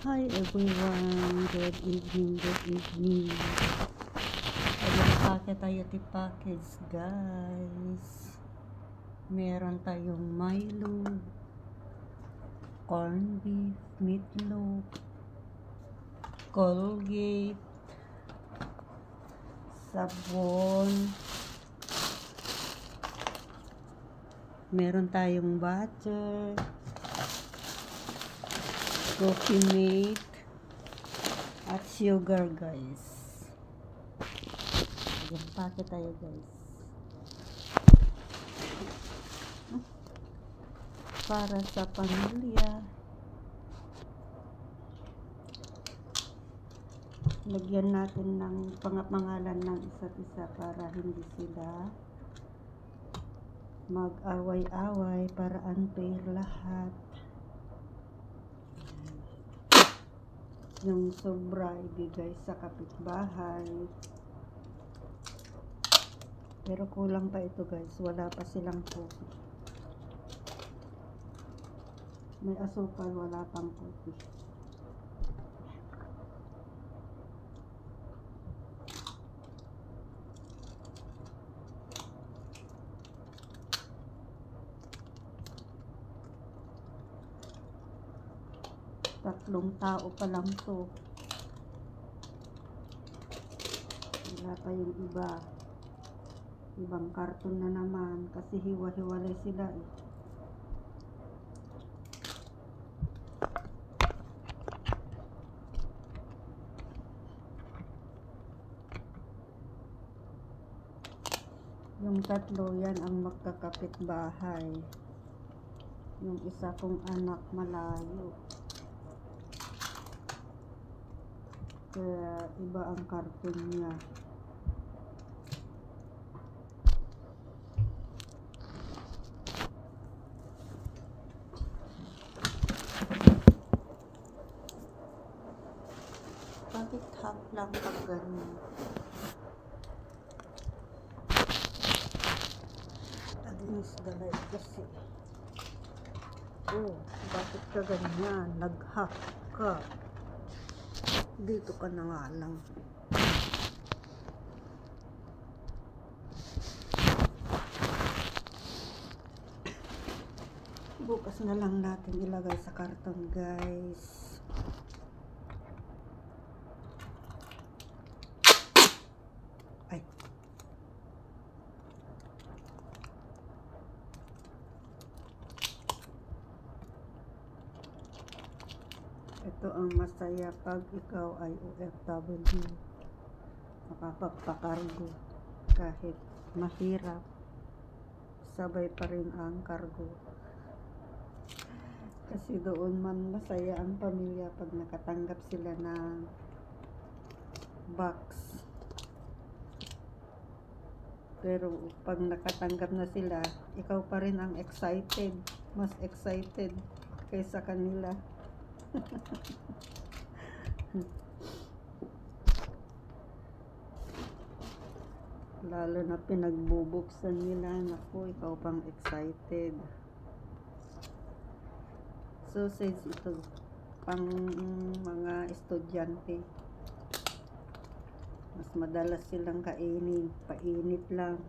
Hi everyone, good evening, good evening. Nagpake tayo ti package guys. Meron tayong Milo, corned beef, meatloaf, Colgate, sabon, meron tayong butter, coffee mate, at sugar guys. Nagpake tayo guys. Para sa pamilya. Lagyan natin ng pangalan ng isa't isa para hindi sila mag-away-away, para unfair lahat. Yung sobra ibigay sa kapitbahay. Pero kulang pa ito guys, wala pa silang coffee. May asukal, wala pang coffee. Tatlong tao pa lang to. Wala pa yung iba. Ibang karton na naman kasi hiwa-hiwalay sila eh. Yung tatlo yan ang magkakapit bahay. Yung isa kong anak malayo. Kaya iba ang karton niya. Bakit half lang pag ganyan? Against the light kasi. Oh, bakit ka ganyan? Nag-half ka. Dito ka na nga lang. Bukas na lang natin ilagay sa karton guys. Ay. Ito ang masaya pag ikaw ay OFW. Makapagpakargo kahit mahirap, sabay pa rin ang kargo. Kasi doon man masaya ang pamilya pag nakatanggap sila ng box. Pero pag nakatanggap na sila, ikaw pa rin ang excited, mas excited kaysa kanila. Lalo na pinagbubuksan nila, naku, ikaw pang excited. Sausage ito pang mga estudyante. Mas madalas silang kainin, painit lang.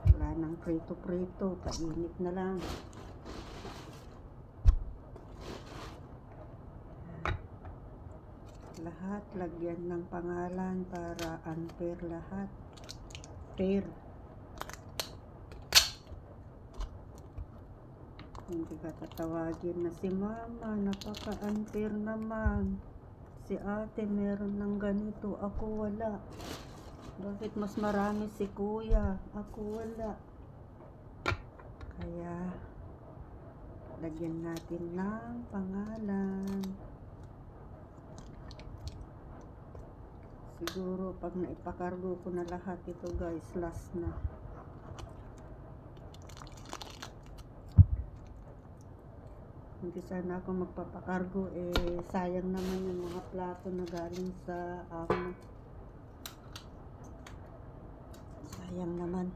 Wala nang prito-prito, painit na lang. Lahat lagyan ng pangalan para unfair lahat. Fair. Hindi ka tatawagin na si mama, napaka-unfair naman. Si ate meron ng ganito, ako wala. Bakit mas marami si kuya, ako wala. Kaya lagyan natin ng pangalan. Siguro pag naipakargo ko na lahat ito guys, last na. Hindi sana ako magpapakargo eh, sayang naman yung mga plato na galing sa amo. Sayang naman.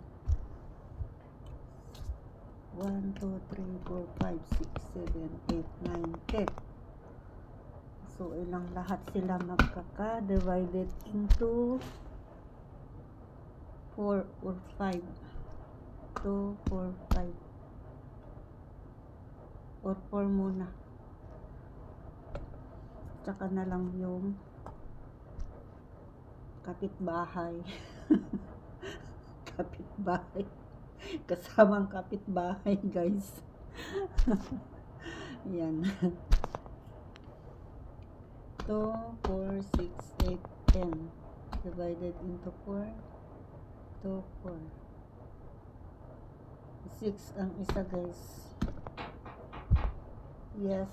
1, 2, 3, 4, 5, 6, 7, 8, 9, 10. So, ilang lahat sila magkaka-divided into 4 or 5. 2, 4, 5. Or 4 muna. Tsaka na lang yung kapitbahay. Kapitbahay. Kasamang kapitbahay, guys. Yan. 2, 4, 6, 8, 10. Divided into 4. 2, 4. 6 ang isa, guys. Yes.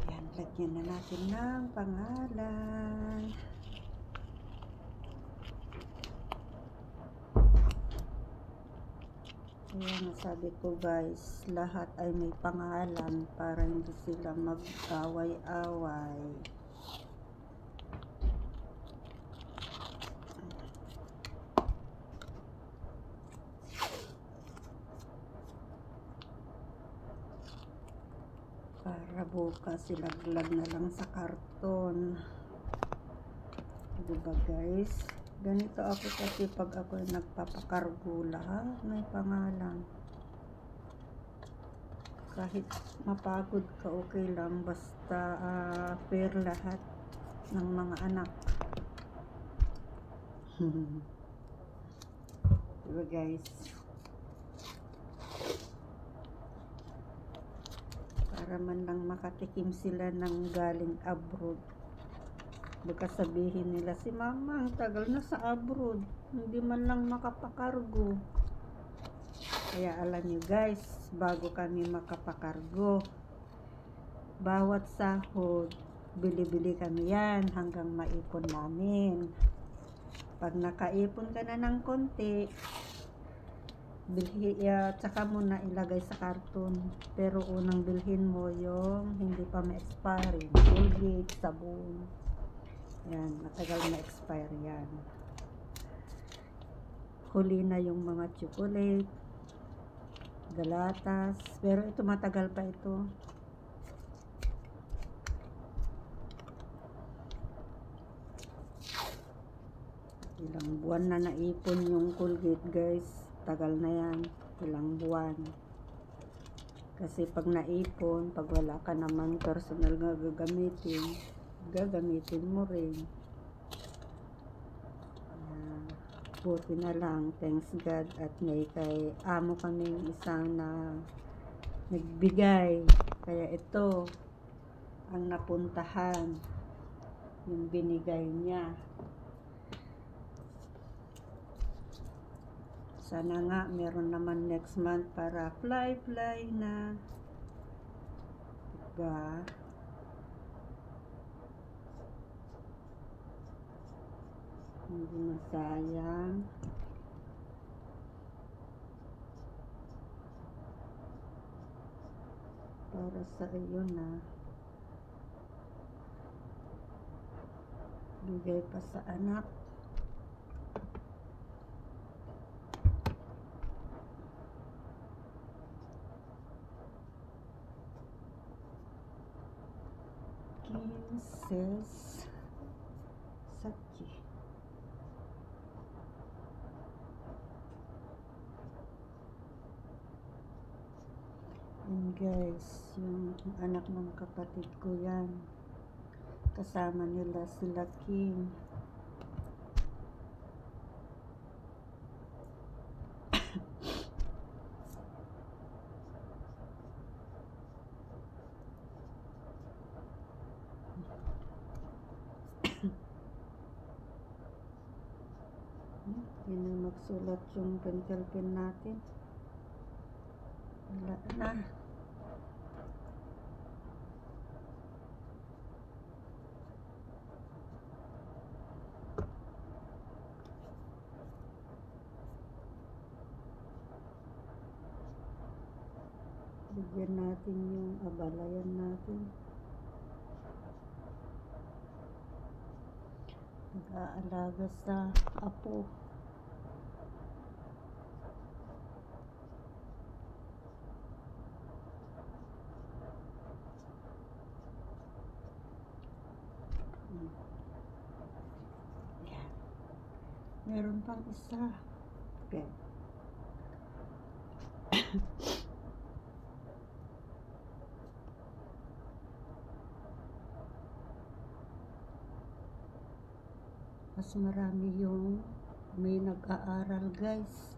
Yan, lagyan na natin ng pangalan. Kaya nasabi ko, guys, lahat ay may pangalan para hindi sila mag-away-away. Para bukas silaglag na lang sa karton. Diba, guys? Ganito ako kasi pag ako nagpapakargo, lahat may pangalan. Kahit mapagod ka, okay lang. Basta fair lahat ng mga anak. Diba, guys? Para man lang makatikim sila ng galing abroad. Baka sabihin nila, si mama ang tagal na sa abroad, hindi man lang makapakargo. Kaya alam nyo, guys, bago kami makapakargo, bawat sahod, bili-bili kami yan hanggang maipon namin. Pag nakaipon ka na ng konti, tsaka mo na ilagay sa karton. Pero unang bilhin mo yung hindi pa ma-expire, Colgate, sabon. Yan, matagal na-expire yan. Huli na yung mga chocolate, galatas, pero ito matagal pa ito. Ilang buwan na naipon yung Colgate, guys. Tagal na yan, ilang buwan. Kasi pag naipon, pag wala ka naman personal nga gagamitin mo rin. Buti na lang, thanks God, at may kay amo kaming isang na nagbigay. Kaya ito ang napuntahan, yung binigay niya. Sana nga meron naman next month para fly na. Diba? Hindi masayang. Para sa iyo na. Bigay pa sa anak. Princess Sachi. And guys, yung anak ng kapatid ko yan. Kasama nila sila Kim. Hindi na magsulat yung pencil pen natin. Wala na. Bigyan natin yung abalayan natin. Nag-aalaga sa apo. Yan. Meron pang isa. Okay. Mas marami yung may nag-aaral, guys.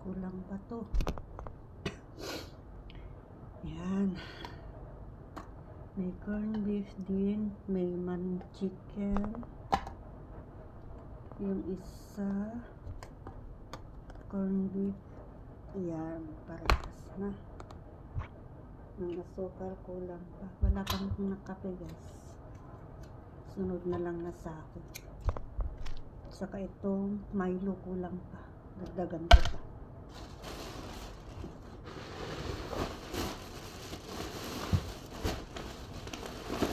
Kulang pa to. Yan. May corned beef din. May chicken. Yung isa corned beef. Yan. Parehas na. Ng asukal kulang pa. Wala pang nakape, guys. Sunod na lang na sako. Saka itong Milo kulang pa. Dagdagan ko pa.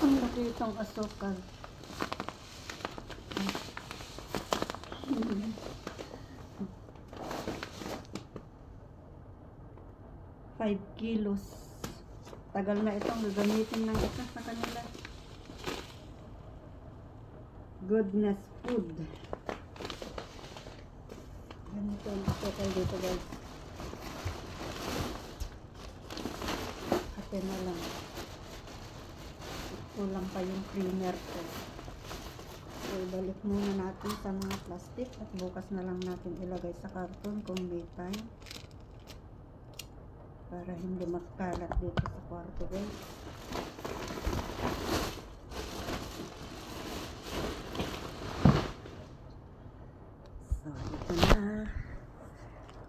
Ang laki itong asukal. 5 kilos. Tagal na itong gagamitin ng isa sa kanila. Goodness food. Ganito ang asukal dito, guys. Ate na lang. Kulang pa yung creamer ko. So, ibalik muna natin sa mga plastic at bukas na lang natin ilagay sa karton kung may time. Para hindi magkalat dito sa kwarto, guys. So, ito na.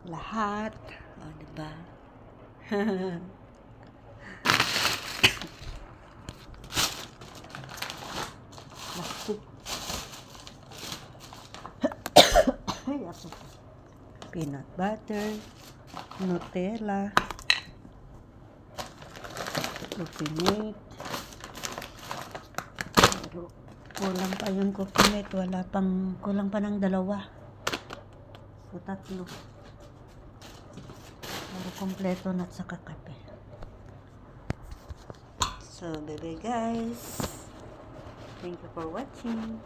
Lahat. O, diba? Plastic. Ay, ako. Peanut butter. Nutella. Coconut. Pero kulang pa yung coconut. Kulang pa ng 2. So, 3. Pero kompleto na sa kakape. So, bye-bye, guys. Thank you for watching.